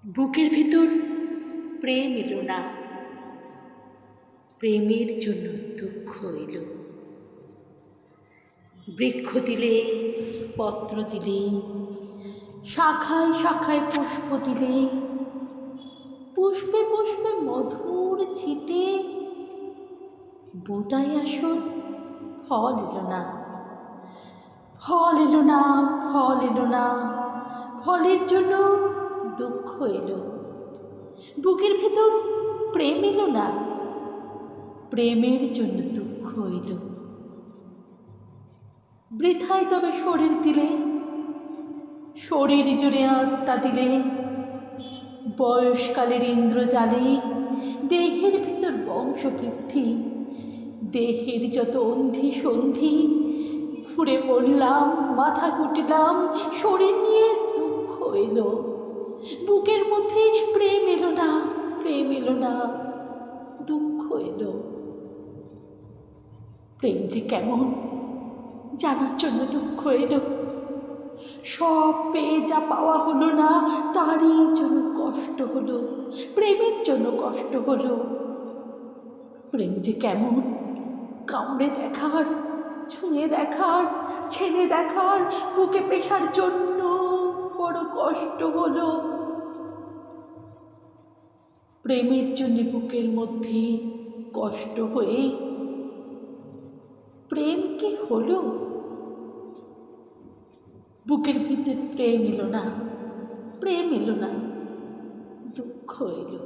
বুকের ভিতর প্রেম এলো না, প্রেমের জন্য দুঃখ এলো। বৃক্ষ দিলে, পত্র দিলে, শাখায় শাখায় পুষ্প দিলে, পুষ্পে পুষ্পে মধুর ছিটে বোটাই আসল ফল এলো না, ফল এলো না, ফল এলো না, ফলের জন্য দুঃখ এলো। বুকের ভেতর প্রেম এলো না, প্রেমের জন্য দুঃখ এলো। বৃথায় তবে শরীর দিলে, শরীর জুড়ে আত্মা দিলে, বয়সকালের ইন্দ্রজালে দেহের ভিতর বংশবৃদ্ধি, দেহের যত অন্ধি সন্ধি, ঘুরে পড়লাম, মাথা কুটিলাম, শরীর নিয়ে দুঃখ এলো। বুকের মধ্যে প্রেম এলো না, প্রেম এলো না, দুঃখ এলো। প্রেম যে কেমন জানার জন্য দুঃখ এলো। সব পেয়ে যা পাওয়া হলো না, তারই জন্য কষ্ট হলো, প্রেমের জন্য কষ্ট হলো। প্রেম যে কেমন কামড়ে দেখার, ছুঁয়ে দেখার, ছেড়ে দেখার, বুকে পেশার জন্য বড় কষ্ট হলো। প্রেমের জন্য বুকের মধ্যে কষ্ট হয়ে প্রেম কি হলো? বুকের ভিতর প্রেম এলো না, প্রেম এলো না, দুঃখ এলো।